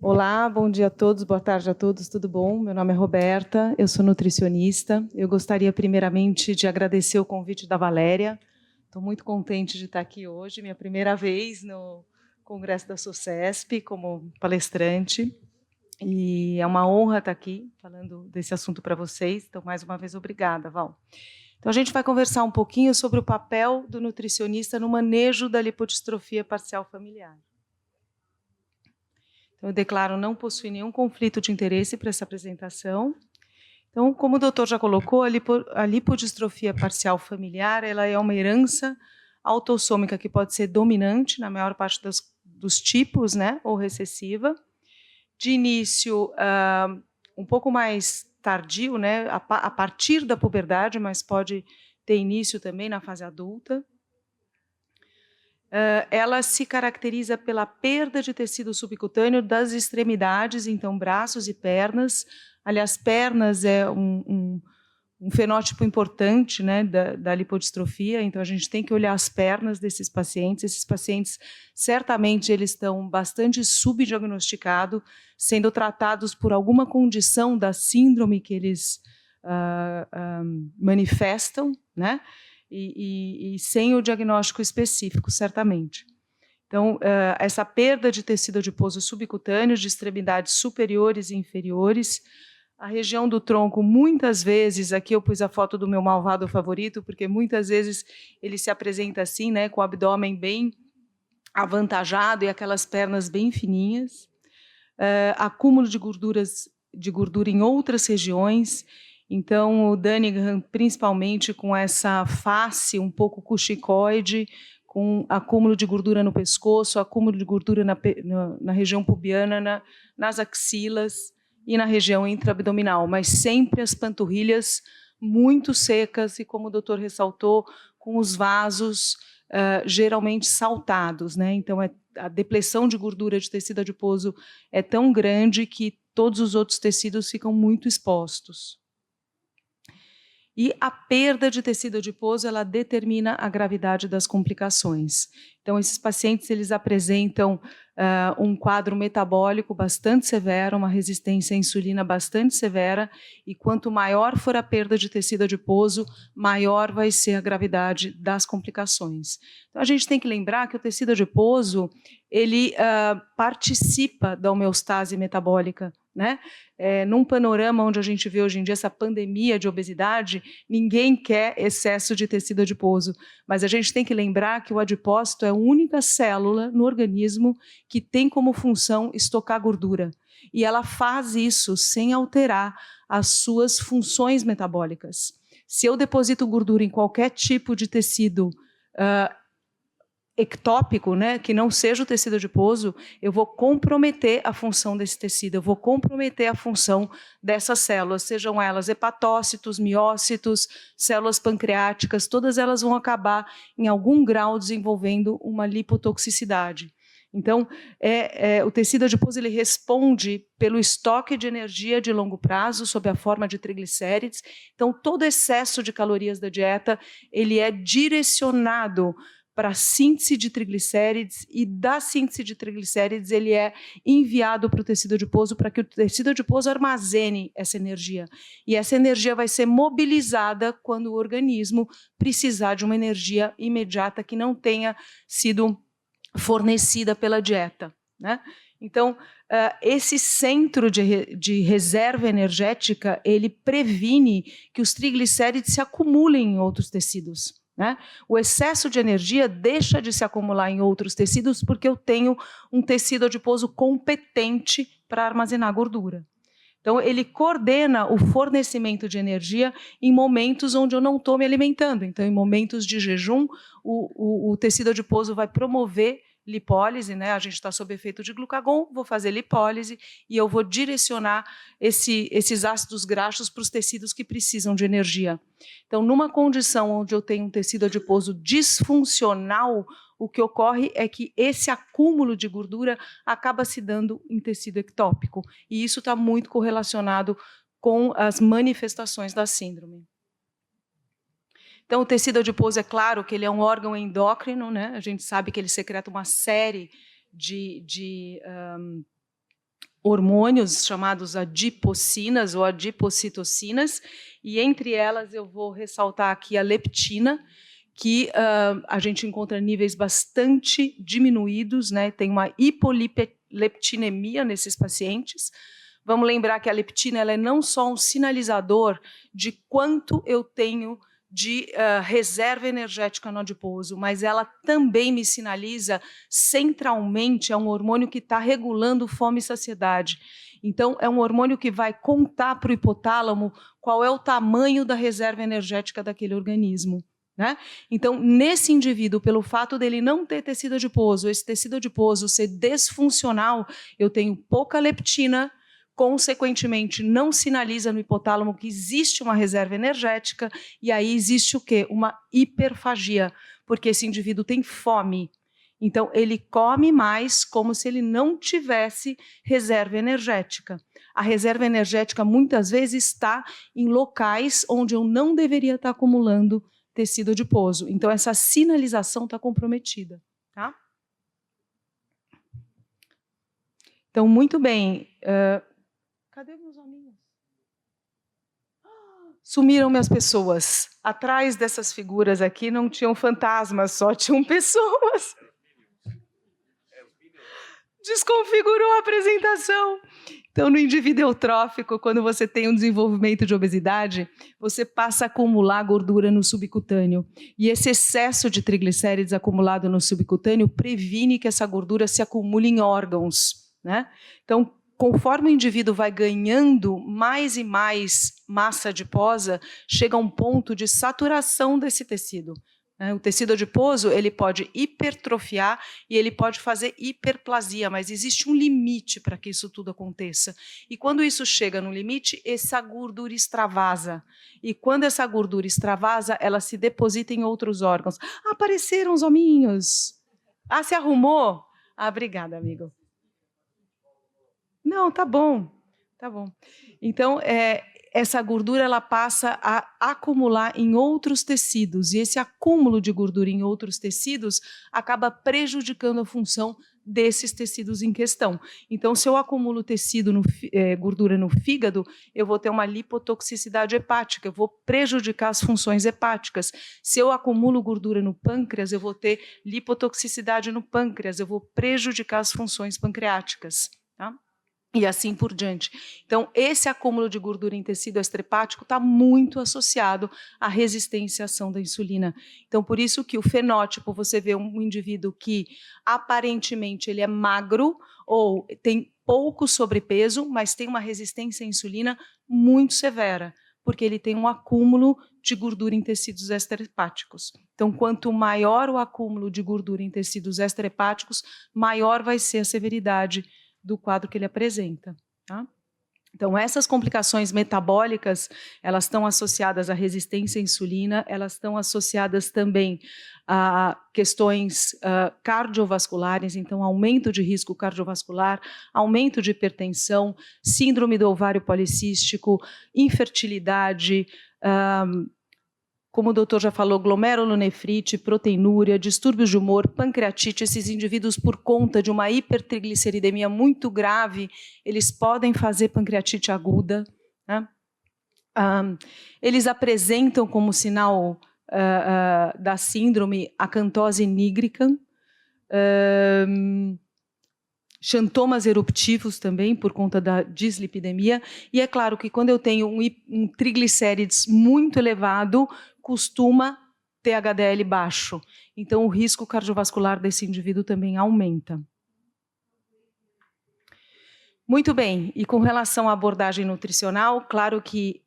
Olá, bom dia a todos, boa tarde a todos, tudo bom? Meu nome é Roberta, eu sou nutricionista. Eu gostaria primeiramente de agradecer o convite da Valéria. Estou muito contente de estar aqui hoje, minha primeira vez no Congresso da SOCESP como palestrante. E é uma honra estar aqui falando desse assunto para vocês. Então, mais uma vez, obrigada, Val. Então, a gente vai conversar um pouquinho sobre o papel do nutricionista no manejo da lipodistrofia parcial familiar. Então, eu declaro não possuir nenhum conflito de interesse para essa apresentação. Então, como o doutor já colocou, a lipodistrofia parcial familiar ela é uma herança autossômica que pode ser dominante na maior parte dos tipos, né, ou recessiva. De início, um pouco mais tardio, né, a partir da puberdade, mas pode ter início também na fase adulta. Ela se caracteriza pela perda de tecido subcutâneo das extremidades, então braços e pernas. Aliás, pernas é um fenótipo importante, né, da lipodistrofia, então a gente tem que olhar as pernas desses pacientes. Esses pacientes, certamente, eles estão bastante subdiagnosticados, sendo tratados por alguma condição da síndrome que eles manifestam, né? E sem o diagnóstico específico, certamente. Então, essa perda de tecido adiposo subcutâneo de extremidades superiores e inferiores, a região do tronco, muitas vezes, aqui eu pus a foto do meu malvado favorito, porque muitas vezes ele se apresenta assim, né, com o abdômen bem avantajado e aquelas pernas bem fininhas, acúmulo de gordura em outras regiões. Então, o Dunningham, principalmente com essa face um pouco cuxicoide, com acúmulo de gordura no pescoço, acúmulo de gordura na região pubiana, nas axilas e na região intraabdominal, mas sempre as panturrilhas muito secas e, como o doutor ressaltou, com os vasos geralmente saltados, né? Então, a depressão de gordura de tecido adiposo é tão grande que todos os outros tecidos ficam muito expostos. E a perda de tecido adiposo, ela determina a gravidade das complicações. Então, esses pacientes, eles apresentam um quadro metabólico bastante severo, uma resistência à insulina bastante severa, e quanto maior for a perda de tecido adiposo, maior vai ser a gravidade das complicações. Então, a gente tem que lembrar que o tecido adiposo, ele participa da homeostase metabólica, né? Num panorama onde a gente vê hoje em dia essa pandemia de obesidade, ninguém quer excesso de tecido adiposo, mas a gente tem que lembrar que o adipócito é a única célula no organismo que tem como função estocar gordura, e ela faz isso sem alterar as suas funções metabólicas. Se eu deposito gordura em qualquer tipo de tecido ectópico, né, que não seja o tecido adiposo, eu vou comprometer a função desse tecido, eu vou comprometer a função dessas células, sejam elas hepatócitos, miócitos, células pancreáticas, todas elas vão acabar em algum grau desenvolvendo uma lipotoxicidade. Então, o tecido adiposo ele responde pelo estoque de energia de longo prazo sob a forma de triglicérides. Então, todo excesso de calorias da dieta ele é direcionado para a síntese de triglicérides, e da síntese de triglicérides ele é enviado para o tecido adiposo para que o tecido adiposo armazene essa energia. E essa energia vai ser mobilizada quando o organismo precisar de uma energia imediata que não tenha sido fornecida pela dieta, né? Então, esse centro de reserva energética, ele previne que os triglicérides se acumulem em outros tecidos, né? O excesso de energia deixa de se acumular em outros tecidos porque eu tenho um tecido adiposo competente para armazenar gordura. Então, ele coordena o fornecimento de energia em momentos onde eu não estou me alimentando. Então, em momentos de jejum, o tecido adiposo vai promover lipólise, né? A gente está sob efeito de glucagon, vou fazer lipólise e eu vou direcionar esses ácidos graxos para os tecidos que precisam de energia. Então, numa condição onde eu tenho um tecido adiposo disfuncional, o que ocorre é que esse acúmulo de gordura acaba se dando em tecido ectópico, e isso está muito correlacionado com as manifestações da síndrome. Então, o tecido adiposo, é claro que ele é um órgão endócrino, né? A gente sabe que ele secreta uma série de hormônios chamados adipocinas ou adipocitocinas, e entre elas eu vou ressaltar aqui a leptina, que a gente encontra níveis bastante diminuídos, né? Tem uma hipolipidemia nesses pacientes. Vamos lembrar que a leptina ela é não só um sinalizador de quanto eu tenho de reserva energética no adiposo, mas ela também me sinaliza centralmente, é um hormônio que está regulando fome e saciedade. Então, é um hormônio que vai contar para o hipotálamo qual é o tamanho da reserva energética daquele organismo. Né? Então, nesse indivíduo, pelo fato dele não ter tecido adiposo, esse tecido adiposo ser desfuncional, eu tenho pouca leptina, consequentemente, não sinaliza no hipotálamo que existe uma reserva energética, e aí existe o quê? Uma hiperfagia, porque esse indivíduo tem fome. Então, ele come mais como se ele não tivesse reserva energética. A reserva energética, muitas vezes, está em locais onde eu não deveria estar acumulando tecido adiposo. Então, essa sinalização está comprometida. Tá? Então, muito bem. Cadê meus amigos? Sumiram minhas pessoas. Atrás dessas figuras aqui não tinham fantasmas, só tinham pessoas. Desconfigurou a apresentação. Então, no indivíduo eutrófico, quando você tem um desenvolvimento de obesidade, você passa a acumular gordura no subcutâneo. E esse excesso de triglicérides acumulado no subcutâneo previne que essa gordura se acumule em órgãos. Né? Então, conforme o indivíduo vai ganhando mais e mais massa adiposa, chega a um ponto de saturação desse tecido. O tecido adiposo ele pode hipertrofiar e ele pode fazer hiperplasia, mas existe um limite para que isso tudo aconteça. E quando isso chega no limite, essa gordura extravasa. E quando essa gordura extravasa, ela se deposita em outros órgãos. Ah, apareceram os hominhos. Ah, se arrumou? Ah, obrigada, amigo. Não, tá bom. Tá bom. Então, essa gordura ela passa a acumular em outros tecidos, e esse acúmulo de gordura em outros tecidos acaba prejudicando a função desses tecidos em questão. Então, se eu acumulo gordura no fígado, eu vou ter uma lipotoxicidade hepática, eu vou prejudicar as funções hepáticas. Se eu acumulo gordura no pâncreas, eu vou ter lipotoxicidade no pâncreas, eu vou prejudicar as funções pancreáticas. Tá? E assim por diante. Então, esse acúmulo de gordura em tecido extrahepático está muito associado à resistência à ação da insulina. Então, por isso que o fenótipo, você vê um indivíduo que aparentemente ele é magro ou tem pouco sobrepeso, mas tem uma resistência à insulina muito severa, porque ele tem um acúmulo de gordura em tecidos extrahepáticos. Então, quanto maior o acúmulo de gordura em tecidos extrahepáticos, maior vai ser a severidade do quadro que ele apresenta. Tá? Então, essas complicações metabólicas, elas estão associadas à resistência à insulina, elas estão associadas também a questões cardiovasculares, então aumento de risco cardiovascular, aumento de hipertensão, síndrome do ovário policístico, infertilidade, como o doutor já falou, glomerulonefrite, proteinúria, distúrbios de humor, pancreatite. Esses indivíduos, por conta de uma hipertrigliceridemia muito grave, eles podem fazer pancreatite aguda. Né? Eles apresentam como sinal da síndrome acantose nigricans, xantomas eruptivos também, por conta da dislipidemia. E é claro que quando eu tenho um triglicérides muito elevado, costuma ter HDL baixo. Então, o risco cardiovascular desse indivíduo também aumenta. Muito bem, e com relação à abordagem nutricional, claro que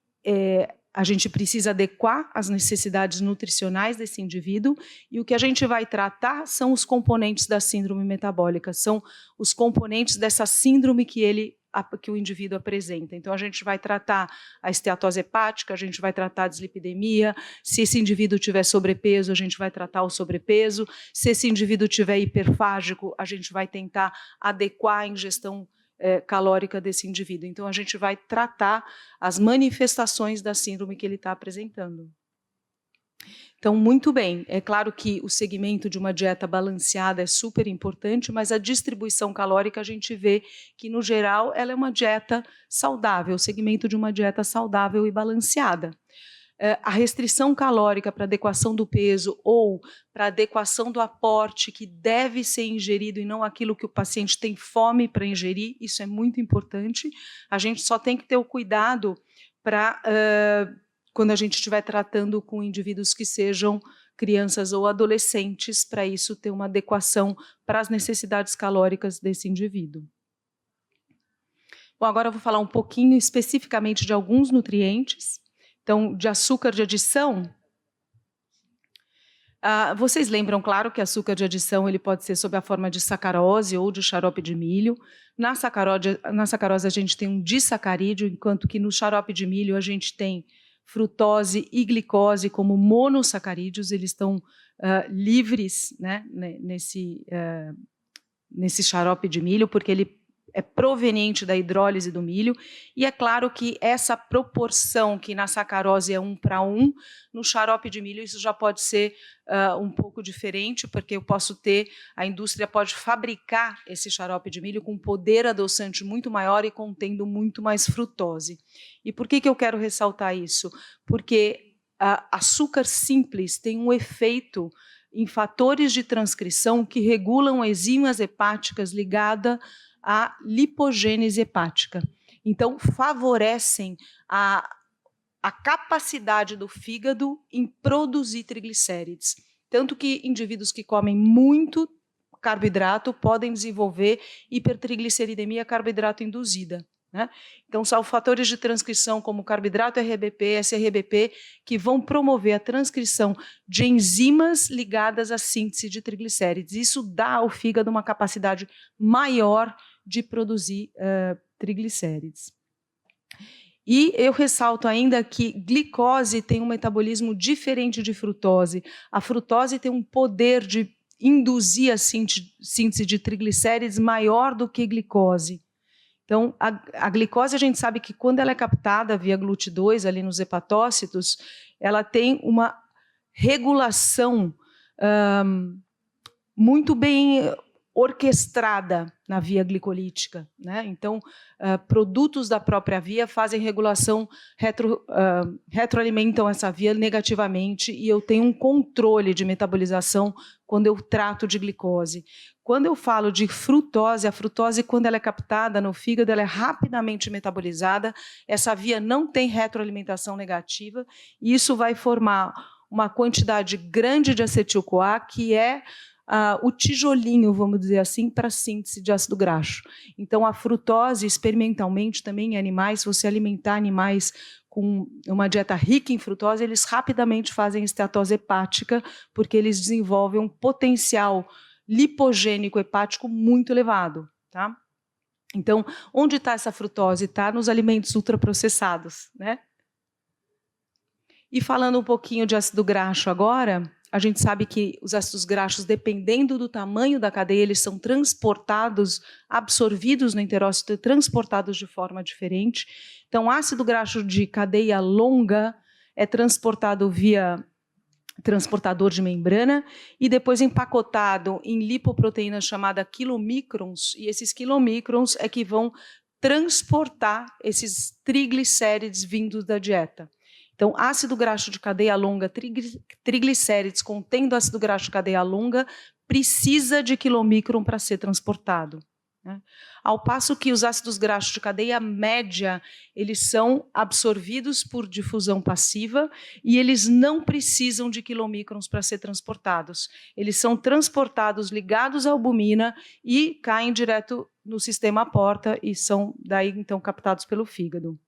a gente precisa adequar as necessidades nutricionais desse indivíduo, e o que a gente vai tratar são os componentes da síndrome metabólica, são os componentes dessa síndrome que o indivíduo apresenta. Então, a gente vai tratar a esteatose hepática, a gente vai tratar a dislipidemia, se esse indivíduo tiver sobrepeso, a gente vai tratar o sobrepeso, se esse indivíduo tiver hiperfágico, a gente vai tentar adequar a ingestão calórica desse indivíduo. Então, a gente vai tratar as manifestações da síndrome que ele está apresentando. Então, muito bem, é claro que o segmento de uma dieta balanceada é super importante, mas a distribuição calórica a gente vê que, no geral, ela é uma dieta saudável, o segmento de uma dieta saudável e balanceada. A restrição calórica para adequação do peso ou para adequação do aporte que deve ser ingerido e não aquilo que o paciente tem fome para ingerir, isso é muito importante. A gente só tem que ter o cuidado para, quando a gente estiver tratando com indivíduos que sejam crianças ou adolescentes, para isso ter uma adequação para as necessidades calóricas desse indivíduo. Bom, agora eu vou falar um pouquinho especificamente de alguns nutrientes. Então, de açúcar de adição, vocês lembram, claro, que açúcar de adição ele pode ser sob a forma de sacarose ou de xarope de milho. Na sacarose a gente tem um disacarídeo, enquanto que no xarope de milho a gente tem frutose e glicose como monossacarídeos, eles estão livres, né, nesse xarope de milho, porque ele é proveniente da hidrólise do milho, e é claro que essa proporção que na sacarose é 1:1, no xarope de milho isso já pode ser um pouco diferente, porque a indústria pode fabricar esse xarope de milho com poder adoçante muito maior e contendo muito mais frutose. E por que eu quero ressaltar isso? Porque açúcar simples tem um efeito em fatores de transcrição que regulam enzimas hepáticas ligadas a lipogênese hepática. Então, favorecem a capacidade do fígado em produzir triglicérides. Tanto que indivíduos que comem muito carboidrato podem desenvolver hipertrigliceridemia carboidrato induzida. Né? Então, são fatores de transcrição como carboidrato RBP, SRBP, que vão promover a transcrição de enzimas ligadas à síntese de triglicérides. Isso dá ao fígado uma capacidade maior de produzir triglicérides. E eu ressalto ainda que glicose tem um metabolismo diferente de frutose. A frutose tem um poder de induzir a síntese de triglicérides maior do que glicose. Então, a glicose, a gente sabe que quando ela é captada via GLUT2, ali nos hepatócitos, ela tem uma regulação muito bem orquestrada na via glicolítica, né? Então, produtos da própria via fazem regulação, retroalimentam essa via negativamente e eu tenho um controle de metabolização quando eu trato de glicose. Quando eu falo de frutose, a frutose, quando ela é captada no fígado, ela é rapidamente metabolizada, essa via não tem retroalimentação negativa e isso vai formar uma quantidade grande de acetil-CoA, que é o tijolinho, vamos dizer assim, para a síntese de ácido graxo. Então, a frutose, experimentalmente, também em animais, se você alimentar animais com uma dieta rica em frutose, eles rapidamente fazem esteatose hepática, porque eles desenvolvem um potencial lipogênico hepático muito elevado. Tá? Então, onde está essa frutose? Está nos alimentos ultraprocessados. Né? E falando um pouquinho de ácido graxo agora, a gente sabe que os ácidos graxos, dependendo do tamanho da cadeia, eles são transportados, absorvidos no enterócito e transportados de forma diferente. Então, ácido graxo de cadeia longa é transportado via transportador de membrana e depois empacotado em lipoproteína chamada quilomicrons, e esses quilomicrons é que vão transportar esses triglicérides vindos da dieta. Então, ácido graxo de cadeia longa, triglicérides contendo ácido graxo de cadeia longa, precisa de quilomicron para ser transportado. Né? Ao passo que os ácidos graxos de cadeia média, eles são absorvidos por difusão passiva e eles não precisam de quilomicrons para ser transportados. Eles são transportados ligados à albumina e caem direto no sistema porta e são daí então captados pelo fígado.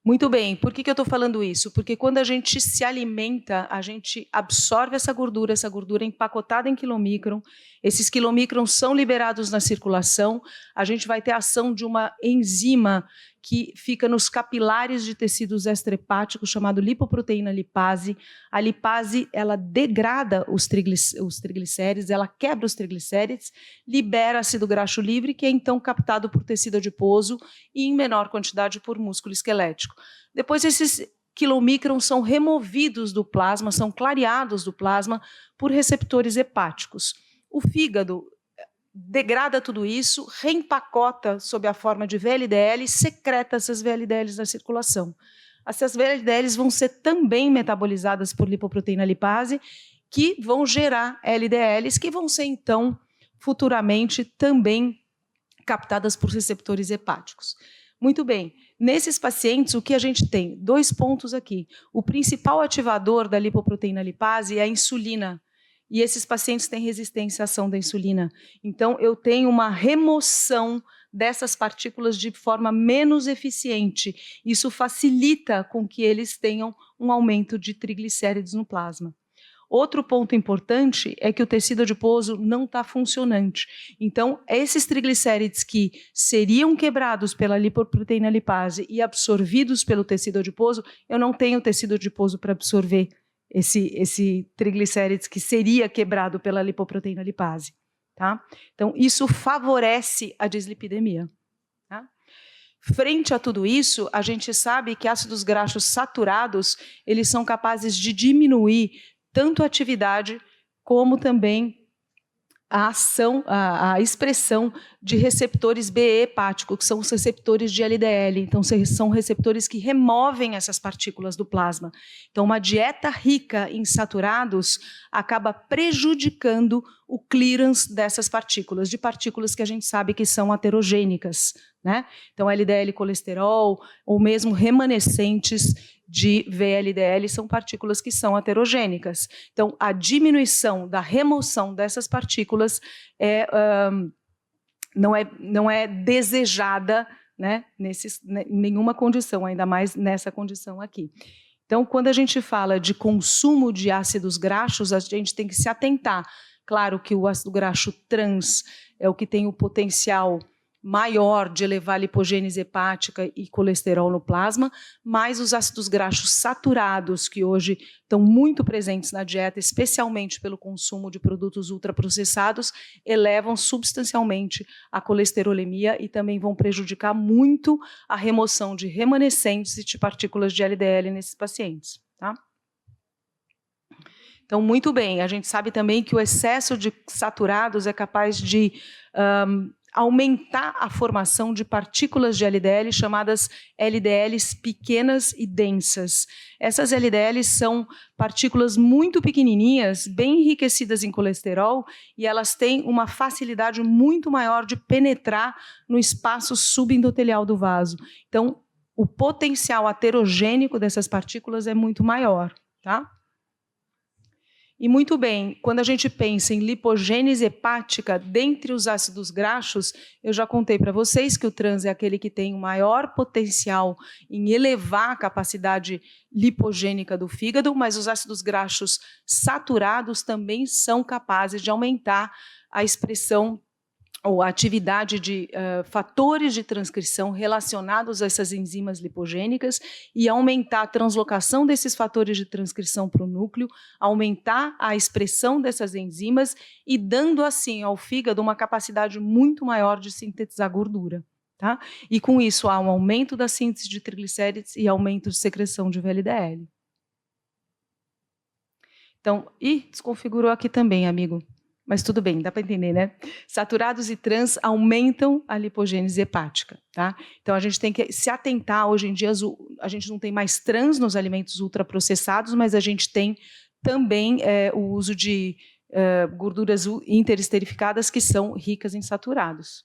Muito bem, por que eu estou falando isso? Porque quando a gente se alimenta, a gente absorve essa gordura é empacotada em quilomicron, esses quilomicrons são liberados na circulação, a gente vai ter a ação de uma enzima que fica nos capilares de tecidos extrahepáticos, chamado lipoproteína lipase. A lipase, ela degrada os triglicérides, ela quebra os triglicérides, libera ácido graxo livre, que é então captado por tecido adiposo e em menor quantidade por músculo esquelético. Depois esses quilomicrons são removidos do plasma, são clareados do plasma por receptores hepáticos. O fígado degrada tudo isso, reempacota sob a forma de VLDL e secreta essas VLDLs na circulação. Essas VLDLs vão ser também metabolizadas por lipoproteína lipase, que vão gerar LDLs, que vão ser, então, futuramente também captadas por receptores hepáticos. Muito bem, nesses pacientes, o que a gente tem? 2 pontos aqui. O principal ativador da lipoproteína lipase é a insulina, e esses pacientes têm resistência à ação da insulina. Então, eu tenho uma remoção dessas partículas de forma menos eficiente. Isso facilita com que eles tenham um aumento de triglicéridos no plasma. Outro ponto importante é que o tecido adiposo não está funcionante. Então, esses triglicéridos que seriam quebrados pela lipoproteína lipase e absorvidos pelo tecido adiposo, eu não tenho tecido adiposo para absorver esse triglicérides que seria quebrado pela lipoproteína lipase. Tá? Então, isso favorece a dislipidemia. Tá? Frente a tudo isso, a gente sabe que ácidos graxos saturados, eles são capazes de diminuir tanto a atividade como também a ação, a expressão de receptores BE hepático, que são os receptores de LDL. Então, são receptores que removem essas partículas do plasma. Então, uma dieta rica em saturados acaba prejudicando o clearance dessas partículas, de partículas que a gente sabe que são aterogênicas, né? Então, LDL colesterol, ou mesmo remanescentes de VLDL, são partículas que são aterogênicas. Então, a diminuição da remoção dessas partículas não é desejada, né, em nenhuma condição, ainda mais nessa condição aqui. Então, quando a gente fala de consumo de ácidos graxos, a gente tem que se atentar. Claro que o ácido graxo trans é o que tem o potencial maior de elevar a lipogênese hepática e colesterol no plasma, mas os ácidos graxos saturados, que hoje estão muito presentes na dieta, especialmente pelo consumo de produtos ultraprocessados, elevam substancialmente a colesterolemia e também vão prejudicar muito a remoção de remanescentes e de partículas de LDL nesses pacientes. Tá? Então, muito bem, a gente sabe também que o excesso de saturados é capaz de aumentar a formação de partículas de LDL chamadas LDLs pequenas e densas. Essas LDLs são partículas muito pequenininhas, bem enriquecidas em colesterol, e elas têm uma facilidade muito maior de penetrar no espaço subendotelial do vaso. Então, o potencial aterogênico dessas partículas é muito maior, tá? E muito bem, quando a gente pensa em lipogênese hepática, dentre os ácidos graxos, eu já contei para vocês que o trans é aquele que tem o maior potencial em elevar a capacidade lipogênica do fígado, mas os ácidos graxos saturados também são capazes de aumentar a expressão ou a atividade de fatores de transcrição relacionados a essas enzimas lipogênicas e aumentar a translocação desses fatores de transcrição para o núcleo, aumentar a expressão dessas enzimas e dando assim ao fígado uma capacidade muito maior de sintetizar gordura. Tá? E com isso há um aumento da síntese de triglicérides e aumento de secreção de VLDL. Então, desconfigurou aqui também, amigo. Mas tudo bem, dá para entender, né? Saturados e trans aumentam a lipogênese hepática, tá? Então, a gente tem que se atentar. Hoje em dia, a gente não tem mais trans nos alimentos ultraprocessados, mas a gente tem também o uso de gorduras interesterificadas que são ricas em saturados.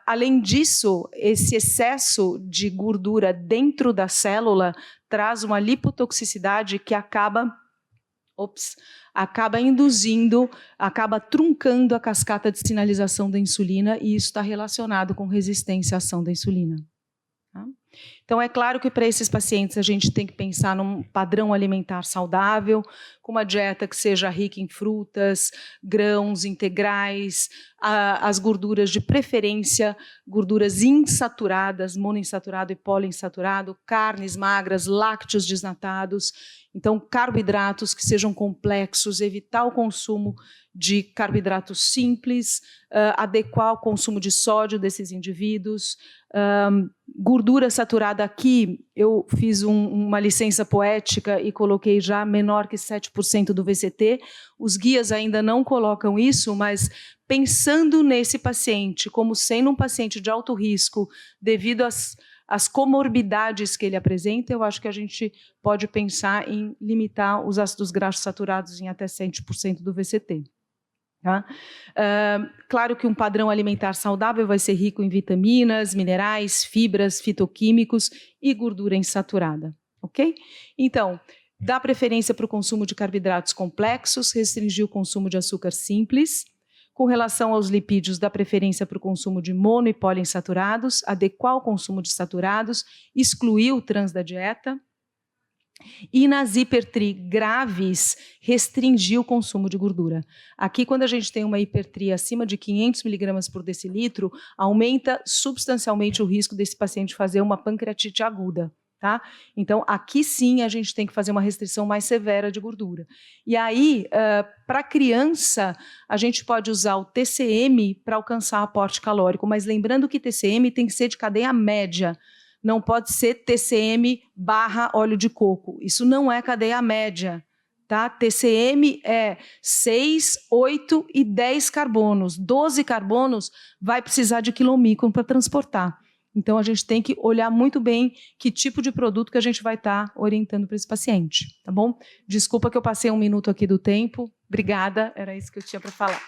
Além disso, esse excesso de gordura dentro da célula traz uma lipotoxicidade que acaba induzindo, acaba truncando a cascata de sinalização da insulina, e isso está relacionado com resistência à ação da insulina. Tá? Então, é claro que para esses pacientes a gente tem que pensar num padrão alimentar saudável, com uma dieta que seja rica em frutas, grãos, integrais, as gorduras de preferência, gorduras insaturadas, monoinsaturado e poliinsaturado, carnes magras, lácteos desnatados. Então, carboidratos que sejam complexos, evitar o consumo de carboidratos simples, adequar o consumo de sódio desses indivíduos, gordura saturada saturada aqui, eu fiz uma licença poética e coloquei já menor que 7% do VCT. Os guias ainda não colocam isso, mas pensando nesse paciente como sendo um paciente de alto risco devido às comorbidades que ele apresenta, eu acho que a gente pode pensar em limitar os ácidos graxos saturados em até 100% do VCT. Tá? Claro que um padrão alimentar saudável vai ser rico em vitaminas, minerais, fibras, fitoquímicos e gordura insaturada, ok? Então, dá preferência para o consumo de carboidratos complexos, restringir o consumo de açúcar simples. Com relação aos lipídios, dá preferência para o consumo de mono e poliinsaturados, adequar o consumo de saturados, excluir o trans da dieta. E nas hipertri graves, restringir o consumo de gordura. Aqui, quando a gente tem uma hipertri acima de 500 mg por decilitro, aumenta substancialmente o risco desse paciente fazer uma pancreatite aguda. Tá? Então, aqui sim a gente tem que fazer uma restrição mais severa de gordura. E aí, para criança, a gente pode usar o TCM para alcançar aporte calórico, mas lembrando que TCM tem que ser de cadeia média, não pode ser TCM / óleo de coco. Isso não é cadeia média. Tá? TCM é 6, 8 e 10 carbonos. 12 carbonos vai precisar de quilomicron para transportar. Então, a gente tem que olhar muito bem que tipo de produto que a gente vai estar orientando para esse paciente. Tá bom? Desculpa que eu passei 1 minuto aqui do tempo. Obrigada, era isso que eu tinha para falar.